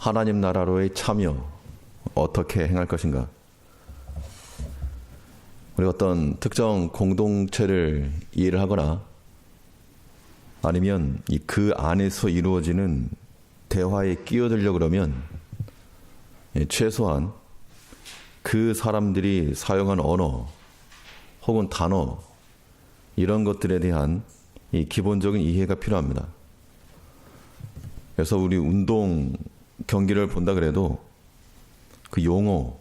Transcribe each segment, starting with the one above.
하나님 나라로의 참여 어떻게 행할 것인가? 우리가 어떤 특정 공동체를 이해를 하거나 아니면 그 안에서 이루어지는 대화에 끼어들려고 그러면 최소한 그 사람들이 사용한 언어 혹은 단어 이런 것들에 대한 이 기본적인 이해가 필요합니다. 그래서 우리 운동 경기를 본다 그래도 그 용어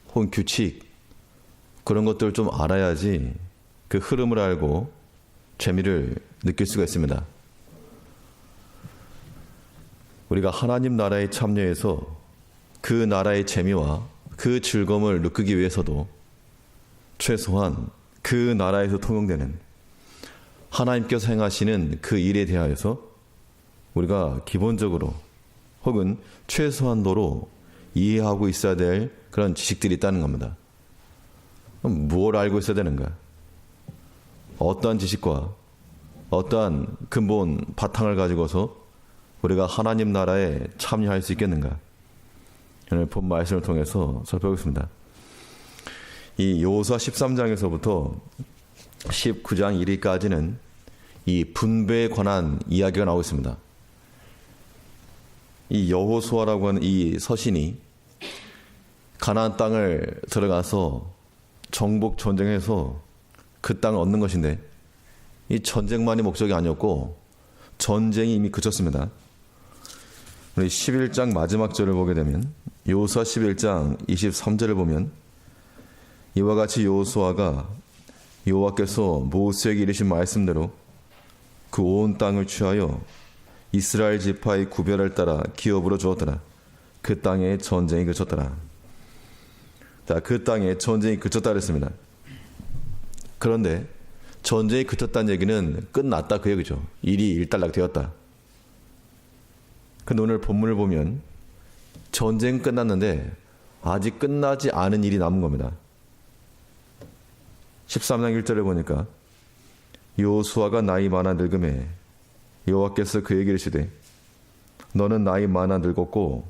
혹은 규칙 그런 것들을 좀 알아야지 그 흐름을 알고 재미를 느낄 수가 있습니다. 우리가 하나님 나라에 참여해서 그 나라의 재미와 그 즐거움을 느끼기 위해서도 최소한 그 나라에서 통용되는 하나님께서 행하시는 그 일에 대하여서 우리가 기본적으로 혹은 최소한도로 이해하고 있어야 될 그런 지식들이 있다는 겁니다. 그럼 뭘 알고 있어야 되는가? 어떠한 지식과 어떠한 근본 바탕을 가지고서 우리가 하나님 나라에 참여할 수 있겠는가? 오늘 본 말씀을 통해서 살펴보겠습니다. 이 여호수아 13장에서부터 19장 1위까지는 이 분배에 관한 이야기가 나오고 있습니다. 이 여호수아라고 하는 이 서신이 가나안 땅을 들어가서 정복 전쟁해서 그 땅을 얻는 것인데 이 전쟁만이 목적이 아니었고 전쟁이 이미 그쳤습니다. 우리 11장 마지막 절을 보게 되면 여호수아 11장 23절을 보면 이와 같이 여호수아가 여호와께서 모세에게 이르신 말씀대로 그 온 땅을 취하여 이스라엘 지파의 구별을 따라 기업으로 주었더라. 그 땅에 전쟁이 그쳤더라. 자, 그 땅에 전쟁이 그쳤다 그랬습니다. 그런데 전쟁이 그쳤다는 얘기는 끝났다 그 얘기죠. 일이 일단락 되었다. 근데 오늘 본문을 보면 전쟁은 끝났는데 아직 끝나지 않은 일이 남은 겁니다. 13장 1절에 보니까 여호수아가 나이 많아 늙음에 여호와께서 그에게 이르시되 너는 나이 많아 늙었고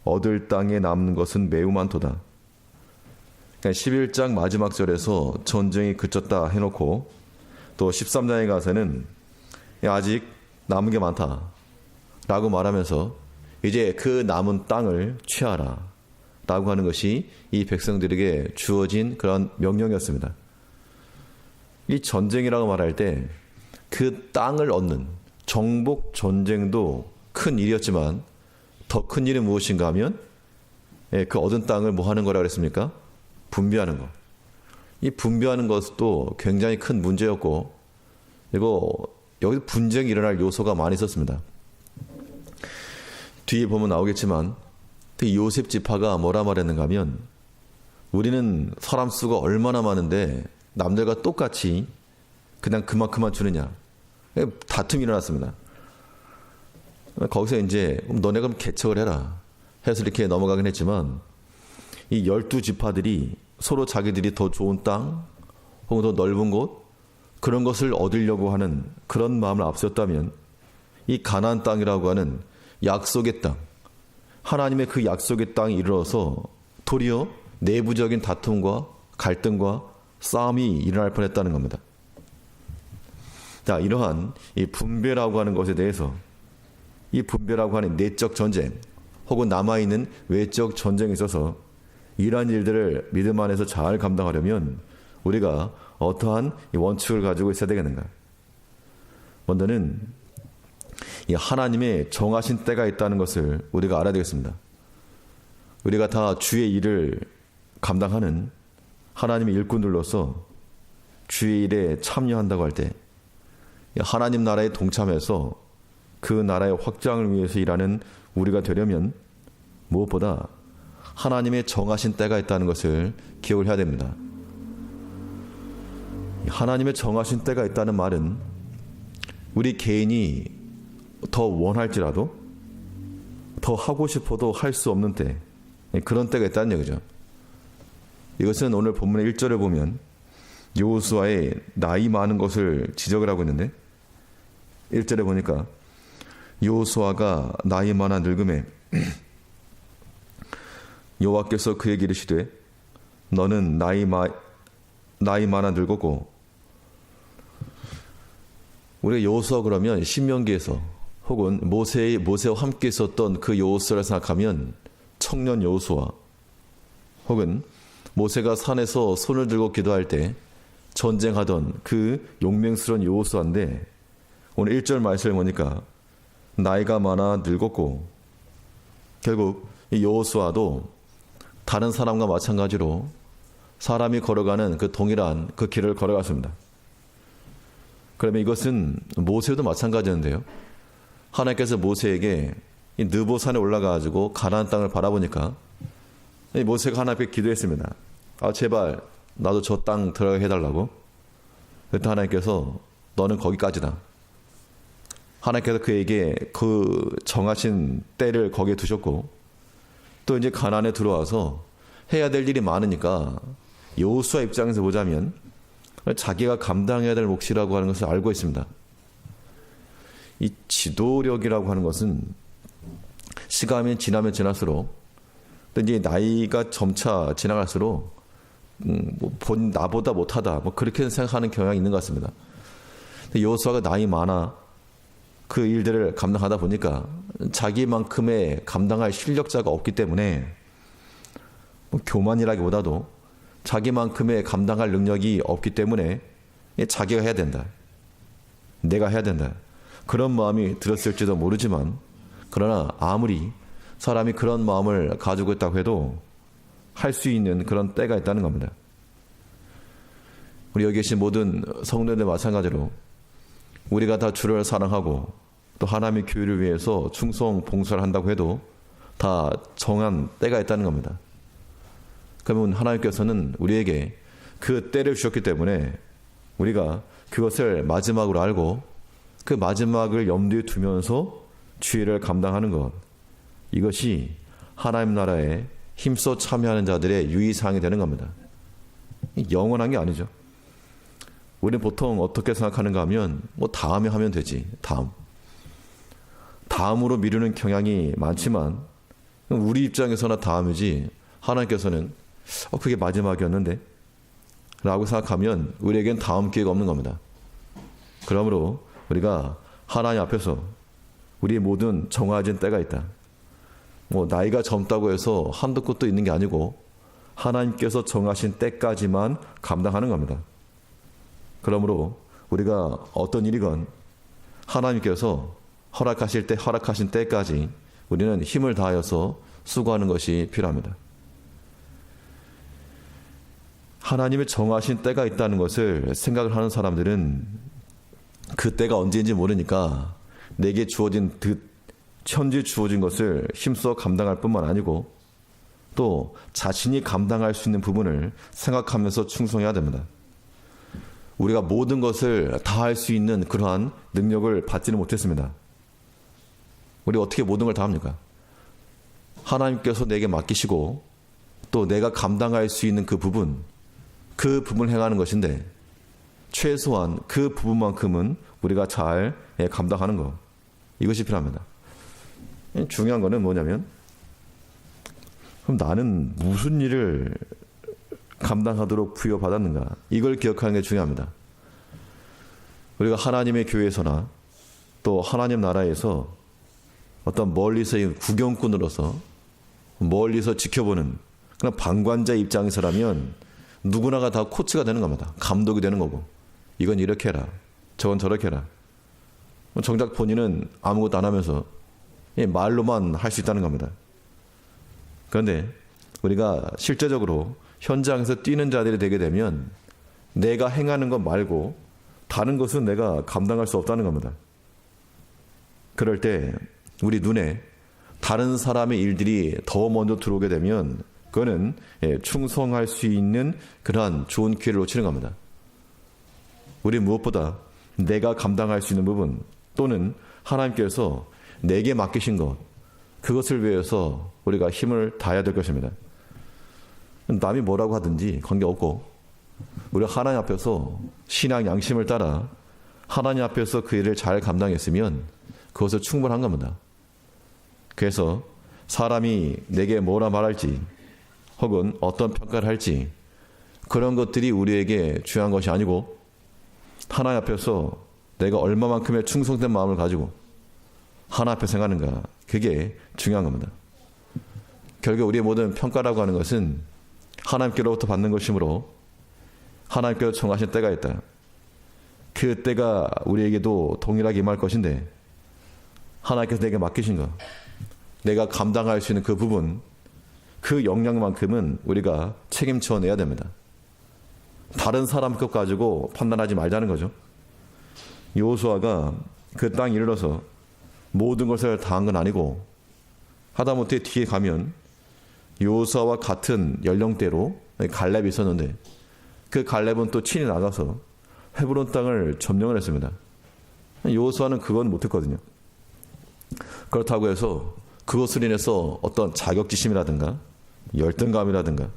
얻을 땅에 남는 것은 매우 많도다. 11장 마지막 절에서 전쟁이 그쳤다 해놓고 또 13장에 가서는 아직 남은 게 많다 라고 말하면서 이제 그 남은 땅을 취하라 라고 하는 것이 이 백성들에게 주어진 그런 명령이었습니다. 이 전쟁이라고 말할 때 그 땅을 얻는 정복 전쟁도 큰 일이었지만 더 큰 일은 무엇인가 하면 그 얻은 땅을 뭐 하는 거라 그랬습니까? 분배하는 것. 이 분배하는 것도 굉장히 큰 문제였고 그리고 여기서 분쟁이 일어날 요소가 많이 있었습니다. 뒤에 보면 나오겠지만 특히 요셉 지파가 뭐라 말했는가 하면 우리는 사람 수가 얼마나 많은데 남들과 똑같이 그냥 그만큼만 주느냐. 다툼이 일어났습니다. 거기서 이제 너네 그럼 개척을 해라 해서 이렇게 넘어가긴 했지만 이 12지파들이 서로 자기들이 더 좋은 땅 혹은 더 넓은 곳 그런 것을 얻으려고 하는 그런 마음을 앞섰다면 이 가나안 땅이라고 하는 약속의 땅 하나님의 그 약속의 땅에 이르러서 도리어 내부적인 다툼과 갈등과 싸움이 일어날 뻔했다는 겁니다. 자, 이러한 이 분배라고 하는 것에 대해서 이 분배라고 하는 내적 전쟁 혹은 남아있는 외적 전쟁에 있어서 이러한 일들을 믿음 안에서 잘 감당하려면 우리가 어떠한 원칙을 가지고 있어야 되겠는가? 먼저는 이 하나님의 정하신 때가 있다는 것을 우리가 알아야 되겠습니다. 우리가 다 주의 일을 감당하는 하나님의 일꾼들로서 주의 일에 참여한다고 할 때 하나님 나라에 동참해서 그 나라의 확장을 위해서 일하는 우리가 되려면 무엇보다 하나님의 정하신 때가 있다는 것을 기억을 해야 됩니다. 하나님의 정하신 때가 있다는 말은 우리 개인이 더 원할지라도 더 하고 싶어도 할 수 없는 때 그런 때가 있다는 얘기죠. 이것은 오늘 본문의 1절을 보면 여호수아의 나이 많은 것을 지적을 하고 있는데 1절에 보니까 여호수아가 나이 많아 늙음에 여호와께서 그에게 이르시되 너는 나이 많아 늙었고, 우리가 여호수아 그러면 신명기에서 혹은 모세와 함께 있었던 그 여호수아를 생각하면 청년 여호수아, 혹은 모세가 산에서 손을 들고 기도할 때 전쟁하던 그 용맹스러운 여호수아인데, 오늘 1절 말씀을 보니까 나이가 많아 늙었고, 결국 이 여호수아도 다른 사람과 마찬가지로 사람이 걸어가는 그 동일한 그 길을 걸어갔습니다. 그러면 이것은 모세도 마찬가지인데요. 하나님께서 모세에게 이 느보산에 올라가가지고 가나안 땅을 바라보니까 모세가 하나님께 기도했습니다. 제발 나도 저 땅 들어가게 해달라고. 그때 하나님께서 너는 거기까지다. 하나님께서 그에게 그 정하신 때를 거기에 두셨고, 또 이제 가나안에 들어와서 해야 될 일이 많으니까 여호수아 입장에서 보자면 자기가 감당해야 될 몫이라고 하는 것을 알고 있습니다. 이 지도력이라고 하는 것은 시간이 지나면 지날수록, 또 이제 나이가 점차 지나갈수록 나보다 못하다 그렇게 생각하는 경향이 있는 것 같습니다. 여호수아가 나이 많아 그 일들을 감당하다 보니까 자기만큼의 감당할 실력자가 없기 때문에, 교만이라기보다도 자기만큼의 감당할 능력이 없기 때문에 자기가 해야 된다, 내가 해야 된다, 그런 마음이 들었을지도 모르지만, 그러나 아무리 사람이 그런 마음을 가지고 있다고 해도 할 수 있는 그런 때가 있다는 겁니다. 우리 여기 계신 모든 성도들 마찬가지로 우리가 다 주를 사랑하고 또 하나님의 교회를 위해서 충성 봉사를 한다고 해도 다 정한 때가 있다는 겁니다. 그러면 하나님께서는 우리에게 그 때를 주셨기 때문에 우리가 그것을 마지막으로 알고 그 마지막을 염두에 두면서 주의를 감당하는 것, 이것이 하나님 나라에 힘써 참여하는 자들의 유의사항이 되는 겁니다. 영원한 게 아니죠. 우리는 보통 어떻게 생각하는가 하면 다음에 하면 되지, 다음으로 미루는 경향이 많지만, 우리 입장에서나 다음이지 하나님께서는 그게 마지막이었는데 라고 생각하면 우리에겐 다음 기회가 없는 겁니다. 그러므로 우리가 하나님 앞에서 우리의 모든 정해진 때가 있다. 나이가 젊다고 해서 한도 끝도 있는 게 아니고 하나님께서 정하신 때까지만 감당하는 겁니다. 그러므로 우리가 어떤 일이건 하나님께서 허락하신 때까지 우리는 힘을 다하여서 수고하는 것이 필요합니다. 하나님의 정하신 때가 있다는 것을 생각을 하는 사람들은 그 때가 언제인지 모르니까 내게 주어진 현재 주어진 것을 힘써 감당할 뿐만 아니고 또 자신이 감당할 수 있는 부분을 생각하면서 충성해야 됩니다. 우리가 모든 것을 다 할 수 있는 그러한 능력을 받지는 못했습니다. 우리 어떻게 모든 걸 다 합니까? 하나님께서 내게 맡기시고 또 내가 감당할 수 있는 그 부분을 행하는 것인데, 최소한 그 부분만큼은 우리가 잘 감당하는 것, 이것이 필요합니다. 중요한 거는 뭐냐면, 그럼 나는 무슨 일을 감당하도록 부여받았는가, 이걸 기억하는 게 중요합니다. 우리가 하나님의 교회에서나 또 하나님 나라에서 어떤 멀리서의 구경꾼으로서 멀리서 지켜보는 그런 방관자 입장에서라면 누구나가 다 코치가 되는 겁니다. 감독이 되는 거고, 이건 이렇게 해라, 저건 저렇게 해라. 정작 본인은 아무것도 안 하면서 말로만 할 수 있다는 겁니다. 그런데 우리가 실제적으로 현장에서 뛰는 자들이 되게 되면 내가 행하는 것 말고 다른 것은 내가 감당할 수 없다는 겁니다. 그럴 때 우리 눈에 다른 사람의 일들이 더 먼저 들어오게 되면 그거는 충성할 수 있는 그러한 좋은 기회를 놓치는 겁니다. 우리 무엇보다 내가 감당할 수 있는 부분, 또는 하나님께서 내게 맡기신 것, 그것을 위해서 우리가 힘을 다해야 될 것입니다. 남이 뭐라고 하든지 관계없고 우리가 하나님 앞에서 신앙 양심을 따라 하나님 앞에서 그 일을 잘 감당했으면 그것은 충분한 겁니다. 그래서 사람이 내게 뭐라 말할지 혹은 어떤 평가를 할지 그런 것들이 우리에게 중요한 것이 아니고 하나님 앞에서 내가 얼마만큼의 충성된 마음을 가지고 하나님 앞에 생각하는가, 그게 중요한 겁니다. 결국 우리의 모든 평가라고 하는 것은 하나님께로부터 받는 것이므로 하나님께서 정하신 때가 있다. 그 때가 우리에게도 동일하게 임할 것인데 하나님께서 내게 맡기신 것, 내가 감당할 수 있는 그 부분, 그 역량만큼은 우리가 책임져 내야 됩니다. 다른 사람 것 가지고 판단하지 말자는 거죠. 여호수아가 그 땅에 이르러서 모든 것을 다 한 건 아니고 하다못해 뒤에 가면 여호수아와 같은 연령대로 갈렙이 있었는데 그 갈렙은 또 친히 나가서 헤브론 땅을 점령을 했습니다. 여호수아는 그건 못했거든요. 그렇다고 해서 그것으로 인해서 어떤 자격지심이라든가 열등감이라든가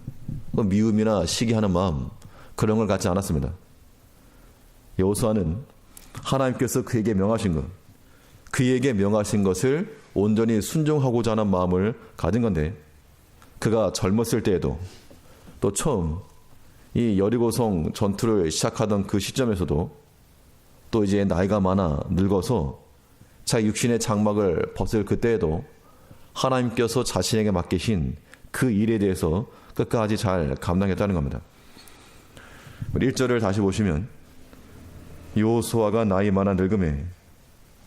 미움이나 시기하는 마음, 그런 걸 갖지 않았습니다. 여호수아는 하나님께서 그에게 명하신 것, 그에게 명하신 것을 온전히 순종하고자 하는 마음을 가진 건데, 그가 젊었을 때에도 또 처음 이 여리고성 전투를 시작하던 그 시점에서도 또 이제 나이가 많아 늙어서 자기 육신의 장막을 벗을 그때에도 하나님께서 자신에게 맡기신 그 일에 대해서 끝까지 잘 감당했다는 겁니다. 1절을 다시 보시면 여호수아가 나이 많아 늙음에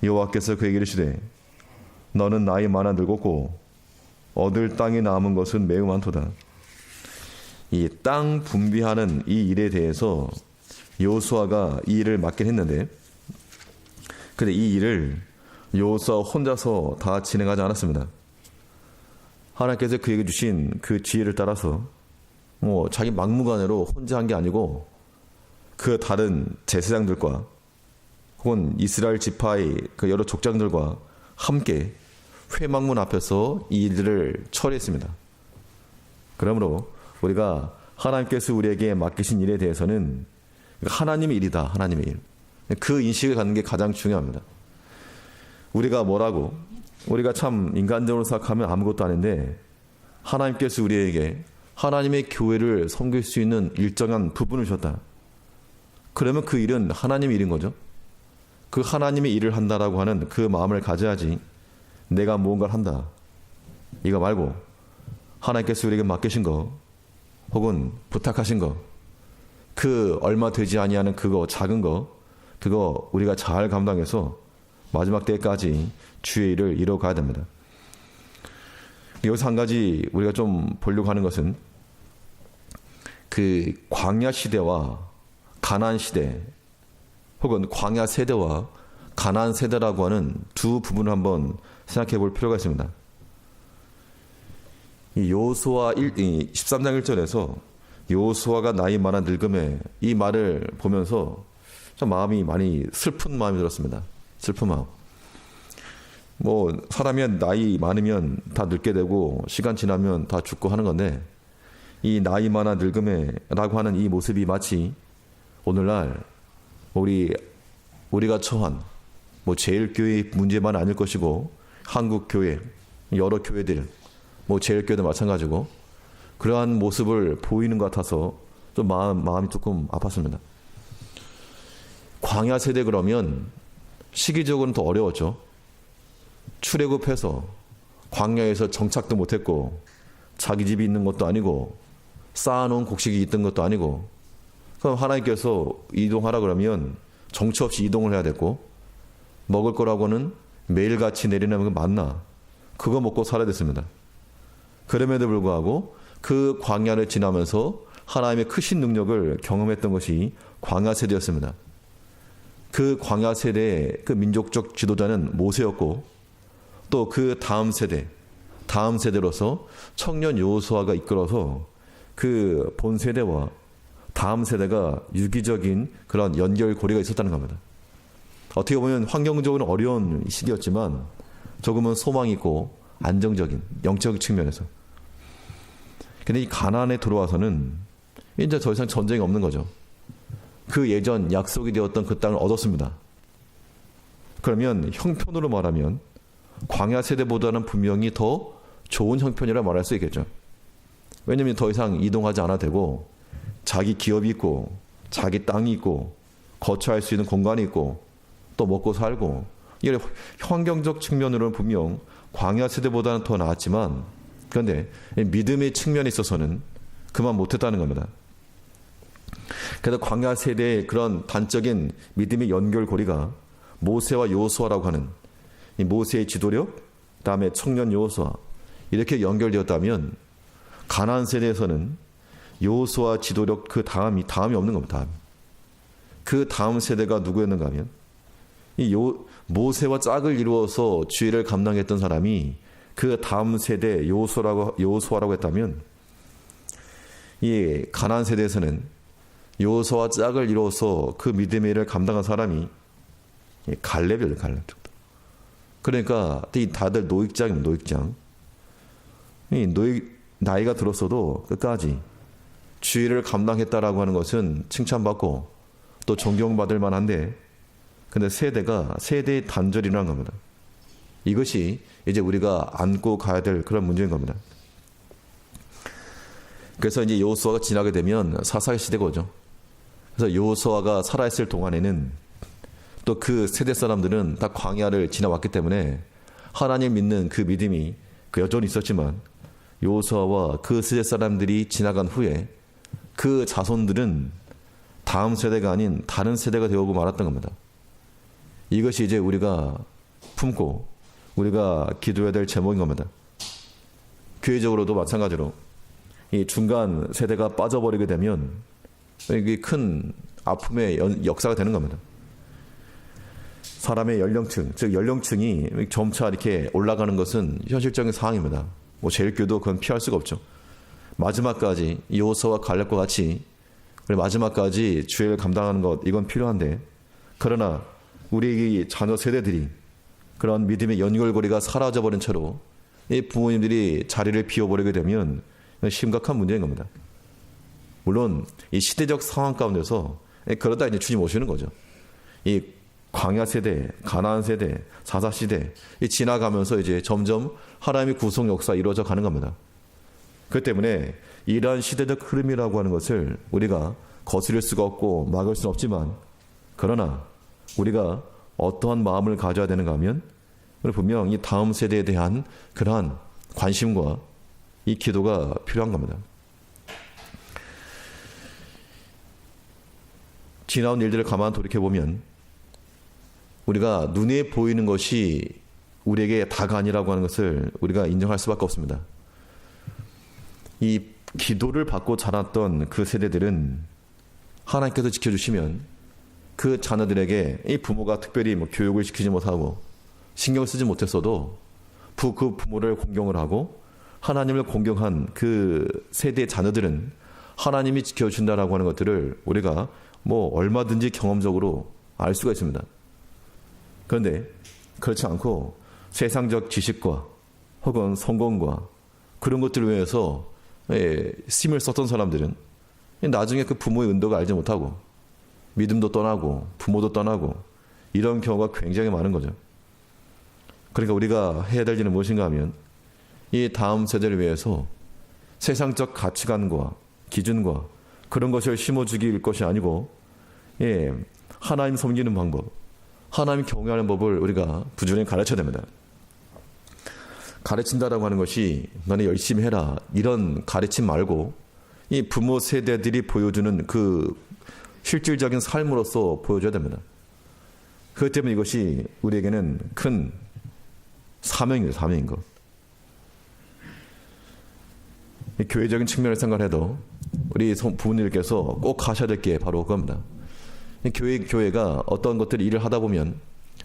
여호와께서 그에게 이르시되 너는 나이 많아 늙었고 얻을 땅이 남은 것은 매우 많도다. 이 땅 분비하는 이 일에 대해서 여호수아가 이 일을 맡긴 했는데, 근데 이 일을 여호수아 혼자서 다 진행하지 않았습니다. 하나님께서 그에게 주신 그 지혜를 따라서 자기 막무가내로 혼자 한 게 아니고 그 다른 제사장들과 혹은 이스라엘 지파의 그 여러 족장들과 함께 회막문 앞에서 이 일들을 처리했습니다. 그러므로 우리가 하나님께서 우리에게 맡기신 일에 대해서는 하나님의 일이다, 하나님의 일. 그 인식을 갖는 게 가장 중요합니다. 우리가 뭐라고, 우리가 참 인간적으로 생각하면 아무것도 아닌데 하나님께서 우리에게 하나님의 교회를 섬길 수 있는 일정한 부분을 주셨다. 그러면 그 일은 하나님의 일인 거죠. 그 하나님의 일을 한다라고 하는 그 마음을 가져야지 내가 무언가를 한다, 이거 말고 하나님께서 우리에게 맡기신 거 혹은 부탁하신 거, 그 얼마 되지 아니하는 그거, 작은 거, 그거 우리가 잘 감당해서 마지막 때까지 주의 일을 이뤄가야 됩니다. 여기서 한 가지 우리가 좀 보려고 하는 것은 그 광야 시대와 가나안 시대, 혹은 광야 세대와 가나안 세대라고 하는 두 부분을 한번 생각해 볼 필요가 있습니다. 이 여호수아 13장 1절에서 여호수아가 나이 많아 늙음에, 이 말을 보면서 좀 마음이 많이 슬픈 마음이 들었습니다. 슬픈 마음. 사람이 나이 많으면 다 늙게 되고 시간 지나면 다 죽고 하는 건데, 이 나이 많아 늙음에 라고 하는 이 모습이 마치 오늘날 우리가 처한 제일교회 문제만 아닐 것이고 한국교회, 여러 교회들, 제일교회도 마찬가지고 그러한 모습을 보이는 것 같아서 좀 마음이 조금 아팠습니다. 광야 세대 그러면 시기적으로는 더 어려웠죠. 출애굽해서 광야에서 정착도 못했고 자기 집이 있는 것도 아니고 쌓아놓은 곡식이 있던 것도 아니고, 그럼 하나님께서 이동하라 그러면 정처 없이 이동을 해야 됐고, 먹을 거라고는 매일같이 내리는 만나, 그거 먹고 살아야 됐습니다. 그럼에도 불구하고 그 광야를 지나면서 하나님의 크신 능력을 경험했던 것이 광야 세대였습니다. 그 광야 세대의 그 민족적 지도자는 모세였고, 또 그 다음 세대로서 청년 여호수아가 이끌어서 그 본 세대와 다음 세대가 유기적인 그런 연결고리가 있었다는 겁니다. 어떻게 보면 환경적으로 어려운 시기였지만 조금은 소망이 있고 안정적인 영적 측면에서. 근데 이 가나안에 들어와서는 이제 더 이상 전쟁이 없는 거죠. 그 예전 약속이 되었던 그 땅을 얻었습니다. 그러면 형편으로 말하면 광야 세대보다는 분명히 더 좋은 형편이라 말할 수 있겠죠. 왜냐하면 더 이상 이동하지 않아도 되고 자기 기업이 있고 자기 땅이 있고 거처할 수 있는 공간이 있고 또 먹고 살고, 이게 환경적 측면으로는 분명 광야 세대보다는 더 나았지만, 그런데 믿음의 측면에 있어서는 그만 못했다는 겁니다. 그래서 광야 세대의 그런 단적인 믿음의 연결고리가 모세와 여호수아라고 하는 이 모세의 지도력, 그다음에 청년 여호수아, 이렇게 연결되었다면 가나안 세대에서는 여호수아 지도력 그 다음이 없는 겁니다. 그 다음 세대가 누구였는가 하면 이 모세와 짝을 이루어서 주의를 감당했던 사람이 그 다음 세대 여호수아라고 했다면, 이 가나안 세대에서는 여호수아와 짝을 이루어서 그 믿음의 일을 감당한 사람이 갈렙이에요. 갈렙. 그러니까 다들 노익장입니다. 노익장. 나이가 들었어도 끝까지 주의를 감당했다라고 하는 것은 칭찬받고 또 존경받을 만한데, 근데 세대의 단절이라는 겁니다. 이것이 이제 우리가 안고 가야 될 그런 문제인 겁니다. 그래서 이제 여호수아가 지나게 되면 사사의 시대가 오죠. 그래서 여호수아가 살아있을 동안에는 또 그 세대 사람들은 다 광야를 지나왔기 때문에 하나님 믿는 그 믿음이 여전히 있었지만, 여호수아와 그 세대 사람들이 지나간 후에 그 자손들은 다음 세대가 아닌 다른 세대가 되어오고 말았던 겁니다. 이것이 이제 우리가 품고 우리가 기도해야 될 제목인 겁니다. 교회적으로도 마찬가지로 이 중간 세대가 빠져버리게 되면 이게 큰 아픔의 역사가 되는 겁니다. 사람의 연령층, 즉 연령층이 점차 이렇게 올라가는 것은 현실적인 상황입니다. 제일교도 그건 피할 수가 없죠. 마지막까지 여호수아와 갈렙과 같이 마지막까지 주의를 감당하는 것, 이건 필요한데, 그러나 우리 자녀 세대들이 그런 믿음의 연결고리가 사라져버린 채로 이 부모님들이 자리를 비워버리게 되면 심각한 문제인 겁니다. 물론 이 시대적 상황 가운데서 그러다 이제 주님 오시는 거죠. 이 광야 세대, 가나안 세대, 사사 시대 지나가면서 이제 점점 하나님의 구속 역사 이루어져 가는 겁니다. 그렇기 때문에 이러한 시대적 흐름이라고 하는 것을 우리가 거스릴 수가 없고 막을 수는 없지만, 그러나 우리가 어떠한 마음을 가져야 되는가 하면 분명 이 다음 세대에 대한 그러한 관심과 이 기도가 필요한 겁니다. 지나온 일들을 가만 돌이켜보면 우리가 눈에 보이는 것이 우리에게 다가 아니라고 하는 것을 우리가 인정할 수밖에 없습니다. 이 기도를 받고 자랐던 그 세대들은 하나님께서 지켜주시면 그 자녀들에게 이 부모가 특별히 교육을 시키지 못하고 신경 쓰지 못했어도 그 부모를 공경을 하고 하나님을 공경한 그 세대의 자녀들은 하나님이 지켜준다라고 하는 것들을 우리가 얼마든지 경험적으로 알 수가 있습니다. 그런데 그렇지 않고 세상적 지식과 혹은 성공과 그런 것들을 위해서 힘을 썼던 사람들은 나중에 그 부모의 은도가 알지 못하고 믿음도 떠나고 부모도 떠나고 이런 경우가 굉장히 많은 거죠. 그러니까 우리가 해야 될 일은 무엇인가 하면 이 다음 세대를 위해서 세상적 가치관과 기준과 그런 것을 심어주길 것이 아니고 하나님 섬기는 방법, 하나님 경외하는 법을 우리가 부지런히 가르쳐야 됩니다. 가르친다라고 하는 것이 너네 열심히 해라 이런 가르침 말고 이 부모 세대들이 보여주는 그 실질적인 삶으로서 보여줘야 됩니다. 그렇기 때문에 이것이 우리에게는 큰 사명입니다. 사명인 것. 교회적인 측면을 생각해도 우리 부모님께서 꼭 하셔야 될 게 바로 그겁니다. 교회가 어떤 것들을 일을 하다 보면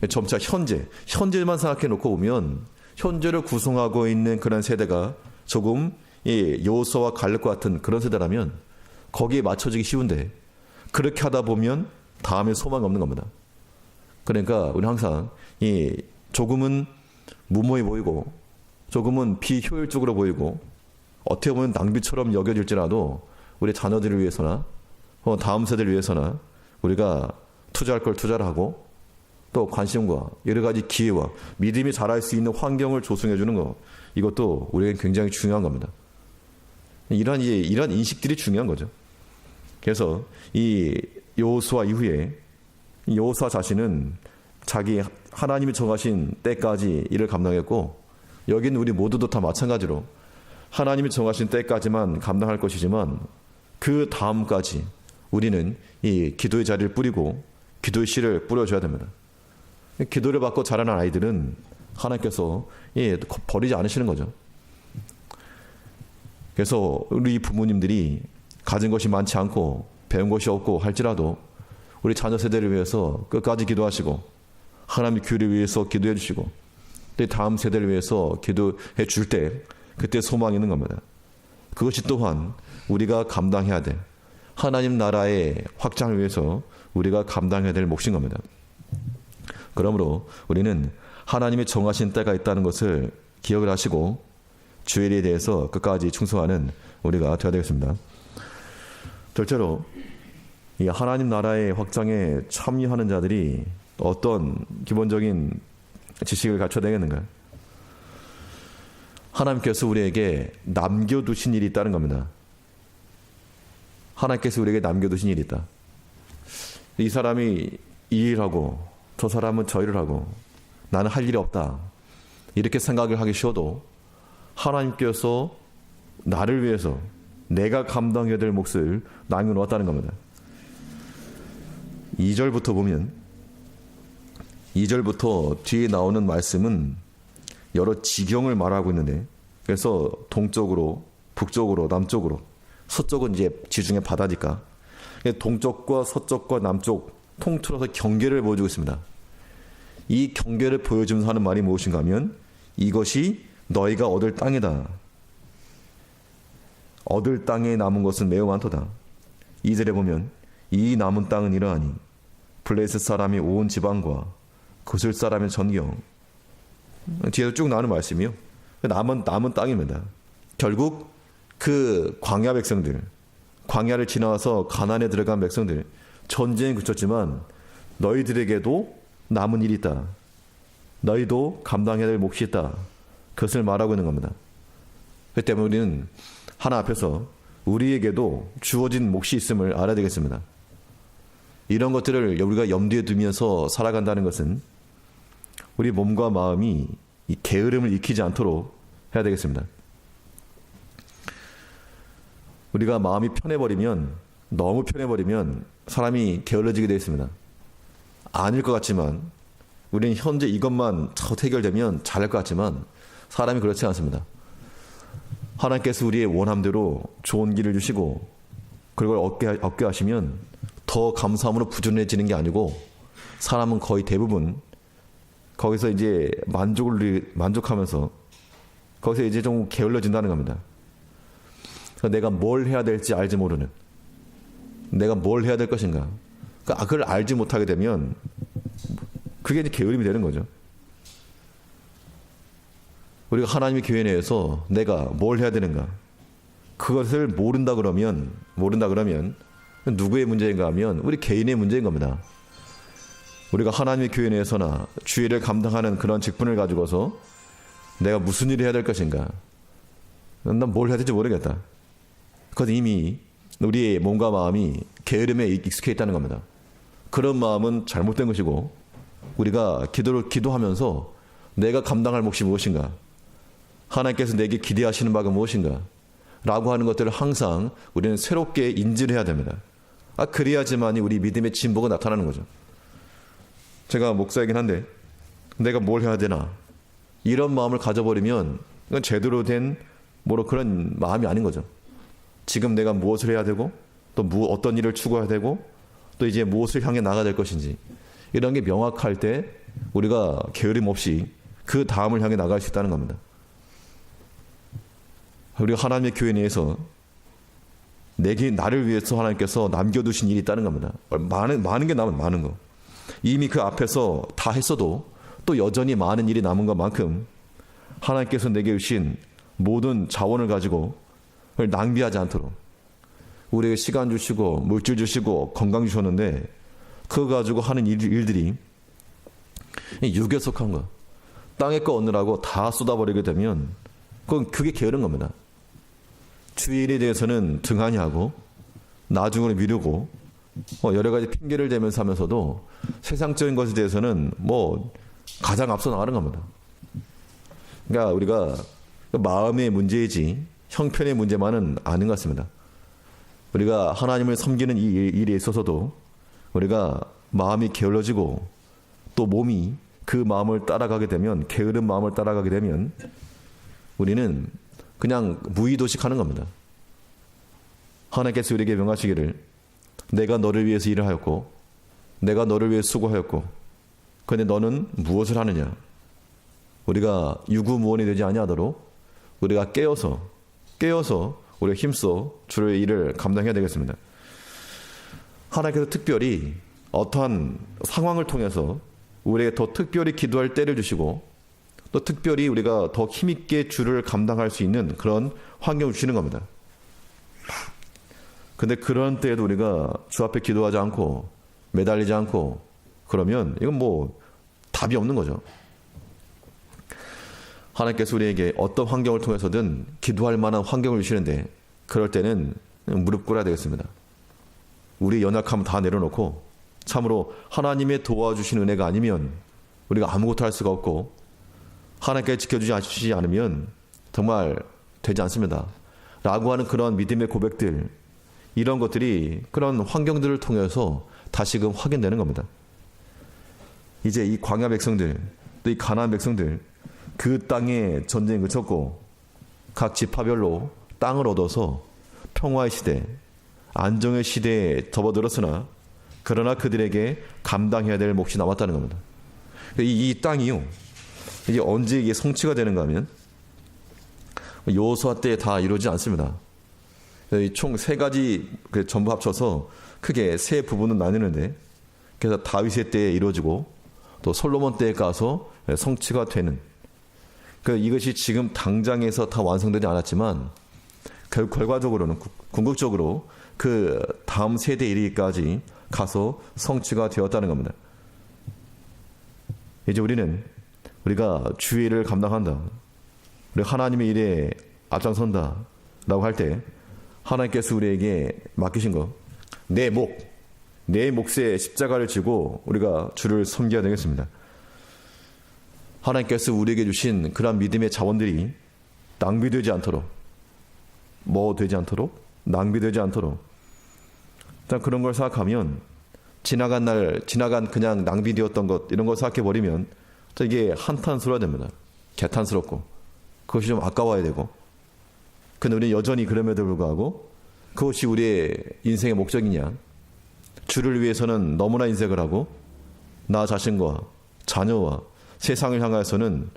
점차 현재만 생각해 놓고 보면 현재를 구성하고 있는 그런 세대가 조금 여호수아와 갈렙과 같은 그런 세대라면 거기에 맞춰지기 쉬운데, 그렇게 하다 보면 다음에 소망이 없는 겁니다. 그러니까 우리 항상 조금은 무모해 보이고 조금은 비효율적으로 보이고 어떻게 보면 낭비처럼 여겨질지라도 우리 자녀들을 위해서나 다음 세대를 위해서나 우리가 투자할 걸 투자를 하고 또 관심과 여러 가지 기회와 믿음이 자랄 수 있는 환경을 조성해 주는 것, 이것도 우리에게 굉장히 중요한 겁니다. 이런 인식들이 중요한 거죠. 그래서 이 여호수아 이후에 여호수아 자신은 자기 하나님이 정하신 때까지 일을 감당했고, 여기는 우리 모두도 다 마찬가지로 하나님이 정하신 때까지만 감당할 것이지만 그 다음까지 우리는 이 기도의 자리를 뿌리고 기도의 씨를 뿌려줘야 됩니다. 기도를 받고 자라는 아이들은 하나님께서 버리지 않으시는 거죠. 그래서 우리 부모님들이 가진 것이 많지 않고 배운 것이 없고 할지라도 우리 자녀 세대를 위해서 끝까지 기도하시고 하나님의 교회를 위해서 기도해 주시고 또 다음 세대를 위해서 기도해 줄 때 그때 소망이 있는 겁니다. 그것이 또한 우리가 감당해야 돼. 하나님 나라의 확장을 위해서 우리가 감당해야 될 몫인 겁니다. 그러므로 우리는 하나님이 정하신 때가 있다는 것을 기억을 하시고 주의 일에 대해서 끝까지 충성하는 우리가 되어야 되겠습니다. 둘째로 이 하나님 나라의 확장에 참여하는 자들이 어떤 기본적인 지식을 갖춰야 되겠는가? 하나님께서 우리에게 남겨두신 일이 있다는 겁니다. 하나님께서 우리에게 남겨두신 일이 있다. 이 사람이 이 일하고 저 사람은 저 일을 하고 나는 할 일이 없다. 이렇게 생각을 하기 쉬워도 하나님께서 나를 위해서 내가 감당해야 될 몫을 남겨놓았다는 겁니다. 2절부터 보면 2절부터 뒤에 나오는 말씀은 여러 지경을 말하고 있는데, 그래서 동쪽으로, 북쪽으로, 남쪽으로, 서쪽은 이제 지중해 바다니까 동쪽과 서쪽과 남쪽 통틀어서 경계를 보여주고 있습니다. 이 경계를 보여주면서 하는 말이 무엇인가 하면 이것이 너희가 얻을 땅이다. 얻을 땅에 남은 것은 매우 많도다. 2절에 보면 이 남은 땅은 이러하니 블레셋 사람이 온 지방과 그술 사람의 전경, 뒤에서 쭉 나오는 말씀이요. 남은 땅입니다. 결국 그 광야 백성들, 광야를 지나와서 가나안에 들어간 백성들, 전쟁에 그쳤지만 너희들에게도 남은 일이 있다. 너희도 감당해야 될 몫이 있다. 그것을 말하고 있는 겁니다. 그렇기 때문에 우리는 하나 앞에서 우리에게도 주어진 몫이 있음을 알아야 되겠습니다. 이런 것들을 우리가 염두에 두면서 살아간다는 것은 우리 몸과 마음이 이 게으름을 익히지 않도록 해야 되겠습니다. 우리가 마음이 편해버리면, 너무 편해버리면 사람이 게을러지게 되어 있습니다. 아닐 것 같지만, 우리는 현재 이것만 해결되면 잘할 것 같지만 사람이 그렇지 않습니다. 하나님께서 우리의 원함대로 좋은 길을 주시고 그걸 얻게 하시면 더 감사함으로 부지런해지는 게 아니고, 사람은 거의 대부분 거기서 이제 만족하면서 거기서 이제 좀 게을러진다는 겁니다. 내가 뭘 해야 될지 알지 모르는, 내가 뭘 해야 될 것인가, 그걸 알지 못하게 되면 그게 이제 게으름이 되는 거죠. 우리가 하나님의 교회 내에서 내가 뭘 해야 되는가, 그것을 모른다 그러면 누구의 문제인가 하면 우리 개인의 문제인 겁니다. 우리가 하나님의 교회 내에서나 주일을 감당하는 그런 직분을 가지고서 내가 무슨 일을 해야 될 것인가, 난 뭘 해야 될지 모르겠다. 그건 이미 우리의 몸과 마음이 게으름에 익숙해 있다는 겁니다. 그런 마음은 잘못된 것이고, 우리가 기도하면서 내가 감당할 몫이 무엇인가, 하나님께서 내게 기대하시는 바가 무엇인가 라고 하는 것들을 항상 우리는 새롭게 인지를 해야 됩니다. 그래야지만이 우리 믿음의 진보가 나타나는 거죠. 제가 목사이긴 한데 내가 뭘 해야 되나, 이런 마음을 가져버리면 이건 제대로 된 그런 마음이 아닌 거죠. 지금 내가 무엇을 해야 되고, 또 어떤 일을 추구해야 되고, 또 이제 무엇을 향해 나가야 될 것인지, 이런 게 명확할 때 우리가 게으름 없이 그 다음을 향해 나갈 수 있다는 겁니다. 우리가 하나님의 교회 내에서 나를 위해서 하나님께서 남겨두신 일이 있다는 겁니다. 많은 게 남은 많은 거. 이미 그 앞에서 다 했어도 또 여전히 많은 일이 남은 것만큼 하나님께서 내게 주신 모든 자원을 가지고 그걸 낭비하지 않도록 우리에게 시간 주시고 물질 주시고 건강 주셨는데, 그거 가지고 하는 일들이 육에 속한 거, 땅에 거 얻느라고 다 쏟아버리게 되면 그게 게으른 겁니다. 주일에 대해서는 등한히 하고 나중으로 미루고 여러 가지 핑계를 대면서 하면서도 세상적인 것에 대해서는 뭐 가장 앞서 나가는 겁니다. 그러니까 우리가 마음의 문제이지 형편의 문제만은 아닌 것 같습니다. 우리가 하나님을 섬기는 이 일에 있어서도 우리가 마음이 게을러지고 또 몸이 그 마음을 따라가게 되면, 게으른 마음을 따라가게 되면 우리는 그냥 무의도식하는 겁니다. 하나님께서 우리에게 명하시기를 내가 너를 위해서 일을 하였고 내가 너를 위해 수고하였고 그런데 너는 무엇을 하느냐. 우리가 유구무원이 되지 아니하도록 우리가 깨어서 우리가 힘써 주의 일을 감당해야 되겠습니다. 하나님께서 특별히 어떠한 상황을 통해서 우리에게 더 특별히 기도할 때를 주시고 또 특별히 우리가 더 힘있게 주를 감당할 수 있는 그런 환경을 주시는 겁니다. 근데 그런 때에도 우리가 주 앞에 기도하지 않고 매달리지 않고 그러면 이건 뭐 답이 없는 거죠. 하나님께서 우리에게 어떤 환경을 통해서든 기도할 만한 환경을 주시는데 그럴 때는 무릎 꿇어야 되겠습니다. 우리 연약함 다 내려놓고 참으로 하나님의 도와주신 은혜가 아니면 우리가 아무것도 할 수가 없고 하나님께 지켜주지 않으면 정말 되지 않습니다. 라고 하는 그런 믿음의 고백들, 이런 것들이 그런 환경들을 통해서 다시금 확인되는 겁니다. 이제 이 광야 백성들, 또 이 가나안 백성들, 그 땅에 전쟁이 그쳤고 각 지파별로 땅을 얻어서 평화의 시대, 안정의 시대에 접어들었으나 그러나 그들에게 감당해야 될 몫이 남았다는 겁니다. 이 땅이요, 이게 언제 이게 성취가 되는가 하면 여호수아 때에 다 이루어지지 않습니다. 총 3가지 전부 합쳐서 크게 3부분은 나뉘는데 그래서 다윗의 때에 이루어지고 또 솔로몬 때에 가서 성취가 되는, 이것이 지금 당장에서 다 완성되지 않았지만 결과적으로는 궁극적으로 그 다음 세대에 이르기까지 가서 성취가 되었다는 겁니다. 이제 우리가 주의 일을 감당한다, 우리 하나님의 일에 앞장선다 라고 할 때 하나님께서 우리에게 맡기신 것, 내 몫에 십자가를 지고 우리가 주를 섬겨야 되겠습니다. 하나님께서 우리에게 주신 그런 믿음의 자원들이 낭비되지 않도록, 낭비되지 않도록 일단 그런 걸 생각하면 지나간 그냥 낭비되었던 것, 이런 걸 생각해 버리면 또 이게 한탄스러워야 됩니다. 개탄스럽고 그것이 좀 아까워야 되고, 근데 우리는 여전히 그럼에도 불구하고 그것이 우리의 인생의 목적이냐, 주를 위해서는 너무나 인색을 하고 나 자신과 자녀와 세상을 향하여서는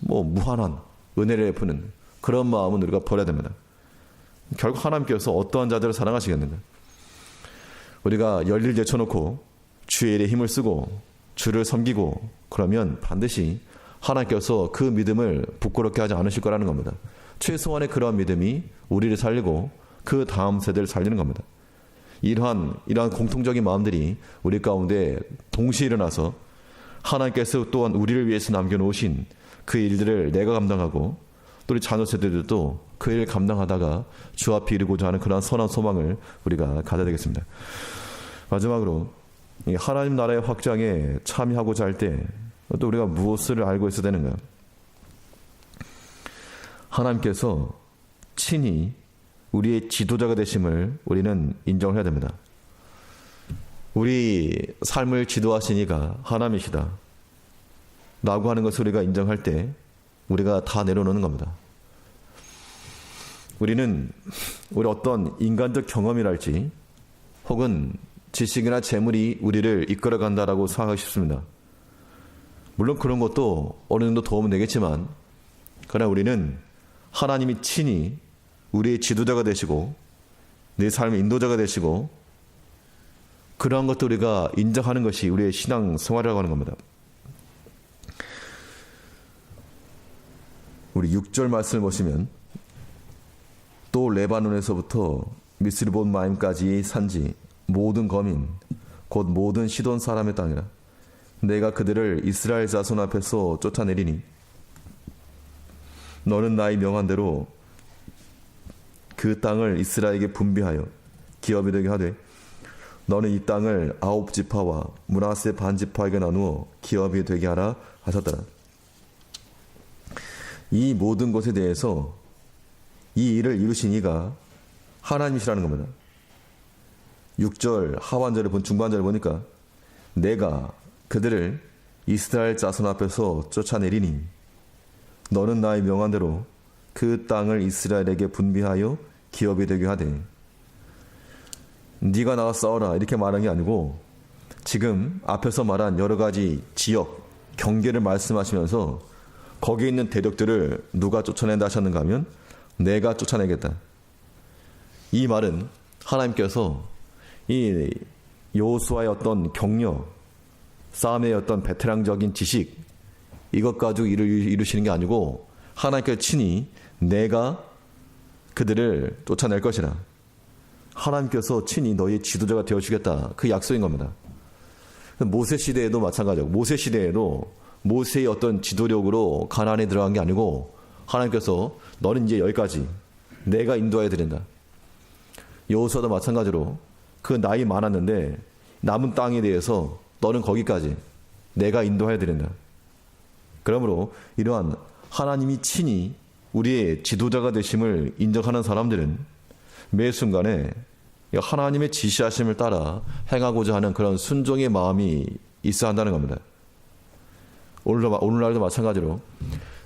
무한한 은혜를 베푸는 그런 마음은 우리가 버려야 됩니다. 결국 하나님께서 어떠한 자들을 사랑하시겠는가. 우리가 열일 제쳐놓고 주의 일에 힘을 쓰고 주를 섬기고 그러면 반드시 하나님께서 그 믿음을 부끄럽게 하지 않으실 거라는 겁니다. 최소한의 그러한 믿음이 우리를 살리고 그 다음 세대를 살리는 겁니다. 이러한 공통적인 마음들이 우리 가운데 동시에 일어나서 하나님께서 또한 우리를 위해서 남겨놓으신 그 일들을 내가 감당하고 또 우리 자녀 세대들도 그 일을 감당하다가 주 앞에 이르고자 하는 그러한 선한 소망을 우리가 가져야 되겠습니다. 마지막으로 이 하나님 나라의 확장에 참여하고자 할 때 또 우리가 무엇을 알고 있어야 되는가? 하나님께서 친히 우리의 지도자가 되심을 우리는 인정을 해야 됩니다. 우리 삶을 지도하신 이가 하나님이시다 라고 하는 것을 우리가 인정할 때 우리가 다 내려놓는 겁니다. 우리 어떤 인간적 경험이랄지 혹은 지식이나 재물이 우리를 이끌어간다라고 생각하기 쉽습니다. 물론 그런 것도 어느 정도 도움은 되겠지만 그러나 우리는 하나님이 친히 우리의 지도자가 되시고 내 삶의 인도자가 되시고 그러한 것도 우리가 인정하는 것이 우리의 신앙 생활이라고 하는 겁니다. 우리 6절 말씀을 보시면 또 레바논에서부터 미스리본 마임까지의 산지 모든 거민 곧 모든 시돈 사람의 땅이라 내가 그들을 이스라엘 자손 앞에서 쫓아내리니 너는 나의 명한 대로 그 땅을 이스라엘에게 분배하여 기업이 되게 하되 너는 이 땅을 9지파와 므낫세 반지파에게 나누어 기업이 되게 하라 하셨더라. 이 모든 것에 대해서 이 일을 이루신 이가 하나님이시라는 겁니다. 6절 하반절을 중반절을 보니까 내가 그들을 이스라엘 자손 앞에서 쫓아내리니 너는 나의 명한대로 그 땅을 이스라엘에게 분배하여 기업이 되게 하되 네가 나가 싸워라 이렇게 말한 게 아니고 지금 앞에서 말한 여러 가지 지역 경계를 말씀하시면서 거기에 있는 대적들을 누가 쫓아낸다 하셨는가 하면 내가 쫓아내겠다. 이 말은 하나님께서 이 여호수아의 어떤 경력, 싸움의 어떤 베테랑적인 지식 이것 가지고 일을 이루시는 게 아니고 하나님께서 친히 내가 그들을 쫓아낼 것이라. 하나님께서 친히 너희의 지도자가 되어주겠다. 그 약속인 겁니다. 모세 시대에도 마찬가지고 모세 시대에도 모세의 어떤 지도력으로 가나안에 들어간 게 아니고 하나님께서 너는 이제 여기까지 내가 인도해야 드린다. 여호수아도 마찬가지로 그 나이 많았는데 남은 땅에 대해서 너는 거기까지 내가 인도해야 드린다. 그러므로 이러한 하나님이 친히 우리의 지도자가 되심을 인정하는 사람들은 매 순간에 하나님의 지시하심을 따라 행하고자 하는 그런 순종의 마음이 있어야 한다는 겁니다. 오늘날도 마찬가지로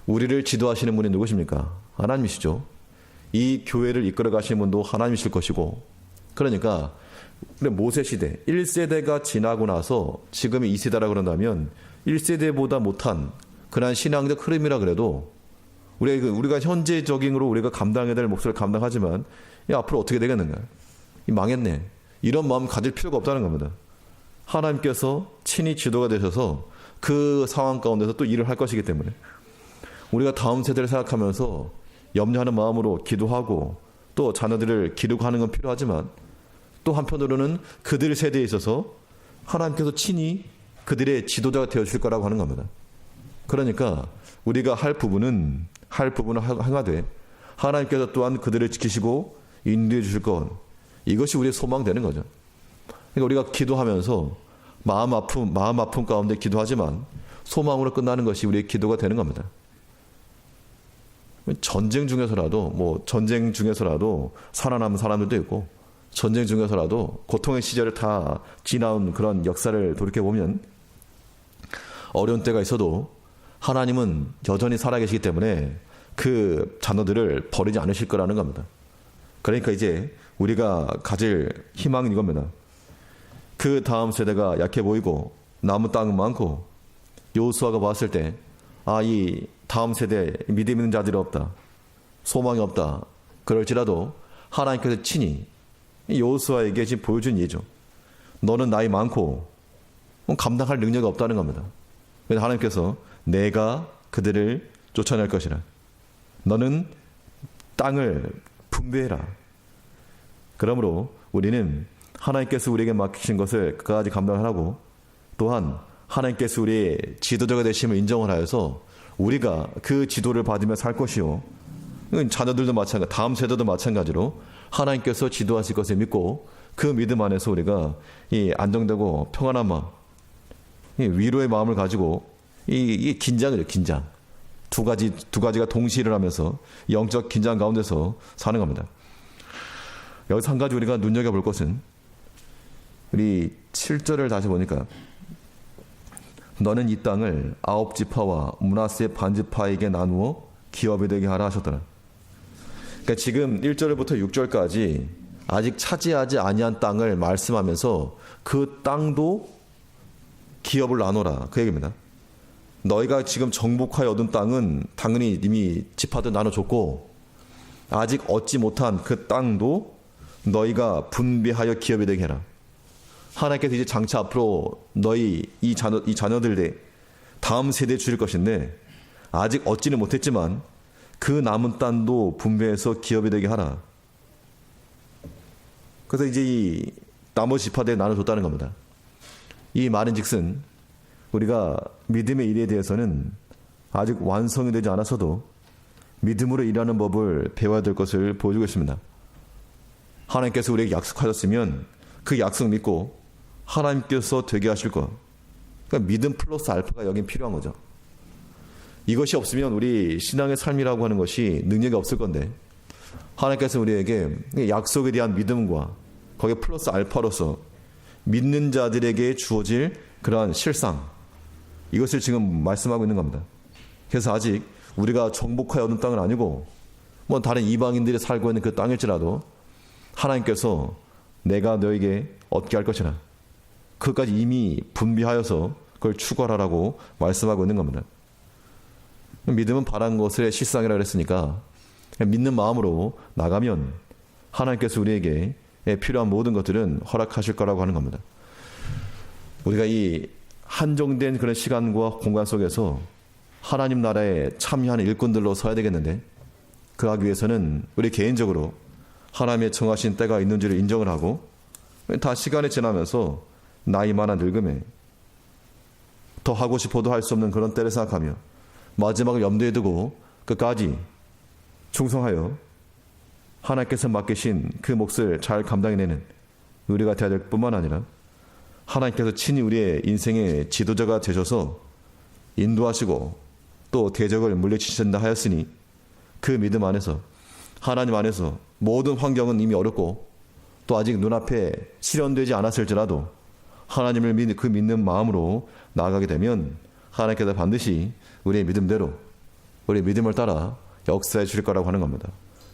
우리를 지도하시는 분이 누구십니까? 하나님이시죠. 이 교회를 이끌어 가시는 분도 하나님이실 것이고 그러니까 모세 시대 1세대가 지나고 나서 지금의 2세대라 그런다면 1세대보다 못한 그러한 신앙적 흐름이라 그래도 우리가 현재적인으로 우리가 감당해야 될 몫을 감당하지만 앞으로 어떻게 되겠는가? 망했네. 이런 마음 가질 필요가 없다는 겁니다. 하나님께서 친히 지도가 되셔서 그 상황 가운데서 또 일을 할 것이기 때문에 우리가 다음 세대를 생각하면서 염려하는 마음으로 기도하고 또 자녀들을 기르고 는 건 필요하지만 또 한편으로는 그들 세대에 있어서 하나님께서 친히 그들의 지도자가 되어주실 거라고 하는 겁니다. 그러니까 우리가 할 부분은 행하되 하나님께서 또한 그들을 지키시고 인도해 주실 것 이것이 우리의 소망되는 거죠. 그러니까 우리가 기도하면서 마음 아픔 가운데 기도하지만 소망으로 끝나는 것이 우리의 기도가 되는 겁니다. 전쟁 중에서라도 살아남은 사람들도 있고 전쟁 중에서라도 고통의 시절을 다 지나온 그런 역사를 돌이켜보면 어려운 때가 있어도 하나님은 여전히 살아계시기 때문에 그 자녀들을 버리지 않으실 거라는 겁니다. 그러니까 이제 우리가 가질 희망은 이겁니다. 그 다음 세대가 약해 보이고 남은 땅은 많고 여호수아가 봤을 때 이 다음 세대에 믿음 있는 자들이 없다. 소망이 없다. 그럴지라도 하나님께서 친히 여호수아에게 지금 보여준 예죠. 너는 나이 많고 감당할 능력이 없다는 겁니다. 그래서 하나님께서 내가 그들을 쫓아낼 것이라. 너는 땅을 분배해라. 그러므로 우리는 하나님께서 우리에게 맡기신 것을 끝까지 감당하라고 또한 하나님께서 우리의 지도자가 되심을 인정을 하여서 우리가 그 지도를 받으며 살 것이요. 자녀들도 마찬가지, 다음 세대도 마찬가지로 하나님께서 지도하실 것을 믿고 그 믿음 안에서 우리가 이 안정되고 평안한 마음, 이 위로의 마음을 가지고 이 긴장이에요. 긴장. 두 가지가 동시에 일어나면서 영적 긴장 가운데서 사는 겁니다. 여기서 한 가지 우리가 눈여겨볼 것은 우리 7절을 다시 보니까 너는 이 땅을 9지파와 므낫세 반지파에게 나누어 기업이 되게 하라 하셨더라. 그러니까 지금 1절부터 6절까지 아직 차지하지 아니한 땅을 말씀하면서 그 땅도 기업을 나눠라 그 얘기입니다. 너희가 지금 정복하여 얻은 땅은 당연히 이미 지파들 나눠줬고 아직 얻지 못한 그 땅도 너희가 분배하여 기업이 되게 해라. 하나님께서 이제 장차 앞으로 너희 이 자녀들의 다음 세대에 주실 것인데 아직 얻지는 못했지만 그 남은 땅도 분배해서 기업이 되게 하라. 그래서 이제 이 나머지 지파들에 나눠줬다는 겁니다. 이 말인즉슨 우리가 믿음의 일에 대해서는 아직 완성이 되지 않았어도 믿음으로 일하는 법을 배워야 될 것을 보여주고 있습니다. 하나님께서 우리에게 약속하셨으면 그 약속 믿고 하나님께서 되게 하실 것. 그러니까 믿음 플러스 알파가 여긴 필요한 거죠. 이것이 없으면 우리 신앙의 삶이라고 하는 것이 능력이 없을 건데 하나님께서 우리에게 약속에 대한 믿음과 거기에 플러스 알파로서 믿는 자들에게 주어질 그러한 실상, 이것을 지금 말씀하고 있는 겁니다. 그래서 아직 우리가 정복하여 얻은 땅은 아니고 뭐 다른 이방인들이 살고 있는 그 땅일지라도 하나님께서 내가 너에게 얻게 할 것이라 그것까지 이미 분비하여서 그걸 추구하라고 말씀하고 있는 겁니다. 믿음은 바란 것의 실상이라고 했으니까 믿는 마음으로 나가면 하나님께서 우리에게 필요한 모든 것들은 허락하실 거라고 하는 겁니다. 우리가 이 한정된 그런 시간과 공간 속에서 하나님 나라에 참여하는 일꾼들로 서야 되겠는데 그하기 위해서는 우리 개인적으로 하나님의 정하신 때가 있는 줄을 인정을 하고 다 시간이 지나면서 나이 많아 늙음에 더 하고 싶어도 할 수 없는 그런 때를 생각하며 마지막을 염두에 두고 끝까지 충성하여 하나님께서 맡기신 그 몫을 잘 감당해내는 우리가 되어야 될 뿐만 아니라 하나님께서 친히 우리의 인생의 지도자가 되셔서 인도하시고 또 대적을 물리치신다 하였으니 그 믿음 안에서 하나님 안에서 모든 환경은 이미 어렵고 또 아직 눈앞에 실현되지 않았을지라도 하나님을 믿는 마음으로 나아가게 되면 하나님께서 반드시 우리의 믿음대로 우리의 믿음을 따라 역사해 주실 거라고 하는 겁니다.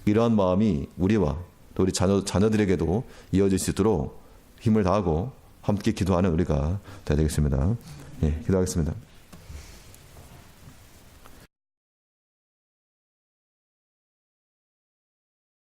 이러한 마음이 우리와 또 우리 자녀들에게도 이어질 수 있도록 힘을 다하고 함께 기도하는 우리가 되어야 되겠습니다. 예, 기도하겠습니다.